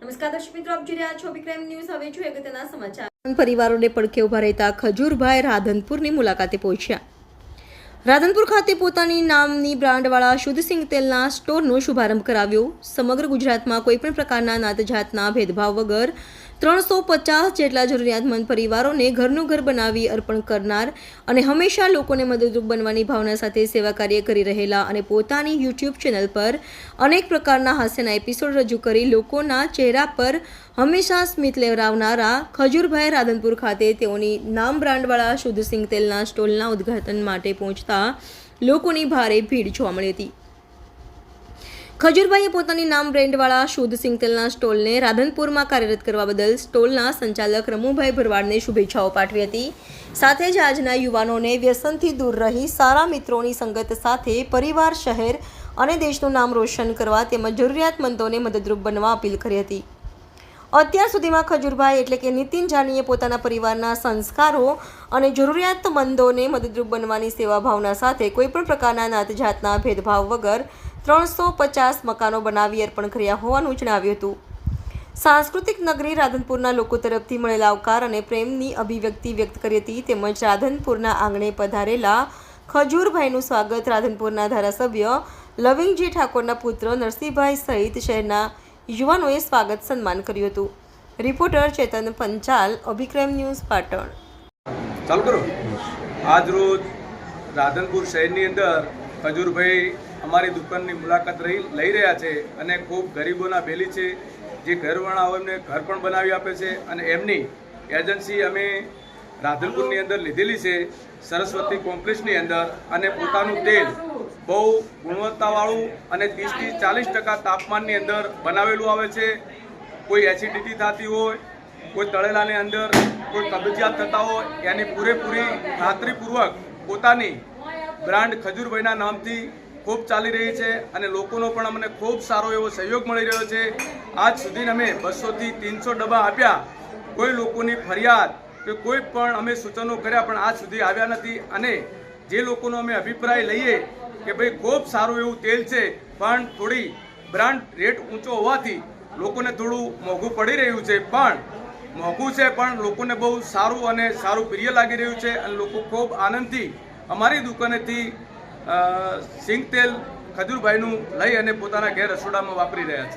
નમસ્કાર દર્શક મિત્રો, આપ જોઈ રહ્યા છો વિક્રમ ન્યૂઝ। હવે જોઈએ અગત્યના સમાચાર। પરિવારોને પડખે ઉભા રહેતા ખજૂરભાઈ રાધનપુરની મુલાકાતે પહોંચ્યા। રાધનપુર ખાતે પોતાની નામની બ્રાન્ડવાળા શુદ્ધ સિંગ તેલના સ્ટોરનો શુભારંભ કરાવ્યો। સમગ્ર ગુજરાતમાં કોઈપણ પ્રકારના નાત જાતના ભેદભાવ વગર 350 જેટલા જરૂરિયાતમંદ પરિવારોને ઘરનું ઘર બનાવી અર્પણ કરનાર અને હંમેશા લોકોને મદદરૂપ બનવાની ભાવના સાથે સેવા કાર્ય કરી રહેલા અને પોતાની યુટ્યુબ ચેનલ પર અનેક પ્રકારના હાસ્યના એપિસોડ રજૂ કરી લોકોના ચહેરા પર હંમેશા સ્મિત લેવડાવનારા ખજૂરભાઈ રાધનપુર ખાતે તેઓની નામ બ્રાન્ડવાળા શુદ્ધ સિંગ તેલના સ્ટોલના ઉદ્ઘાટન માટે પહોંચતા લોકોની ભારે ભીડ જોવા મળી હતી। ખજૂરભાઈએ પોતાની નામ બ્રાન્ડવાળા શુદ્ધ સિંગ તેલના સ્ટોલને રાધનપુરમાં કાર્યરત કરવા બદલ સ્ટોલના સંચાલક રમુભાઈ ભરવાડને શુભેચ્છાઓ પાઠવી હતી। સાથે જ આજના યુવાનોને વ્યસનથી દૂર રહી સારા મિત્રોની સંગત સાથે પરિવાર, શહેર અને દેશનું નામ રોશન કરવા તેમજ જરૂરિયાતમંદોને મદદરૂપ બનવા અપીલ કરી હતી। અત્યાર સુધીમાં ખજૂરભાઈ એટલે કે નીતિન જાનીએ પોતાના પરિવારના સંસ્કારો અને જરૂરિયાતમંદોને મદદરૂપ બનવાની સેવા ભાવના સાથે કોઈપણ પ્રકારના નાત જાતના ભેદભાવ વગર 350 મકાનો બનાવી અર્પણ કર્યા હોવાનું જણાવ્યું હતું। સાંસ્કૃતિક નગરી રાધનપુરના લોકો તરફથી મળેલા આવકાર અને પ્રેમની અભિવ્યક્તિ વ્યક્ત કરી હતી। તેમજ રાધનપુરના આંગણે પધારેલા ખજૂરભાઈનું સ્વાગત રાધનપુરના ધારાસભ્ય લવિંગજી ઠાકોરના પુત્ર નરસિંહભાઈ સહિત શહેરના યુવાનોએ સ્વાગત સન્માન કર્યું હતું। રિપોર્ટર ચેતન પંચાલ, અભિક્રમ ન્યૂઝ, પાટણ। ચાલુ કરો। આજ રોજ રાધનપુર શહેરની અંદર ખજૂરભાઈ અમારી દુકાનની મુલાકાત લઈ રહ્યા છે અને ખૂબ ગરીબોના બેલી છે, જે ઘરવાળા હોય એમને ઘર પણ બનાવી આપે છે અને એમની એજન્સી અમે રાધનપુરની અંદર લીધેલી છે, સરસ્વતી કોમ્પ્લેક્સની અંદર, અને પોતાનું તેલ બહુ ગુણવત્તાવાળું અને 30થી 40% તાપમાનની અંદર બનાવેલું આવે છે। કોઈ એસિડિટી થતી હોય, કોઈ તળેલાની અંદર કોઈ કબજિયાત થતા હોય, એની પૂરેપૂરી ખાતરીપૂર્વક પોતાની બ્રાન્ડ ખજૂરભાઈના નામથી ખૂબ ચાલી રહી છે અને લોકોનો પણ અમને ખૂબ સારો એવો સહયોગ મળી રહ્યો છે। આજ સુધી અમે 200થી 300 ડબ્બા આપ્યા, કોઈ લોકોની ફરિયાદ કે કોઈ પણ અમે સૂચનો કર્યા પણ આજ સુધી આવ્યા નથી। અને જે લોકોનો અમે અભિપ્રાય લઈએ કે ભાઈ ખૂબ સારું એવું તેલ છે પણ થોડી બ્રાન્ડ રેટ ઊંચો હોવાથી લોકોને થોડું મોંઘું પડી રહ્યું છે, પણ મોંઘું છે પણ લોકોને બહુ સારું અને સારું પ્રિય લાગી રહ્યું છે અને લોકો ખૂબ આનંદથી અમારી દુકાનેથી સિંગ તેલ ખજૂરભાઈનું લઈ અને પોતાના ઘેર રસોડામાં વાપરી રહ્યા છે।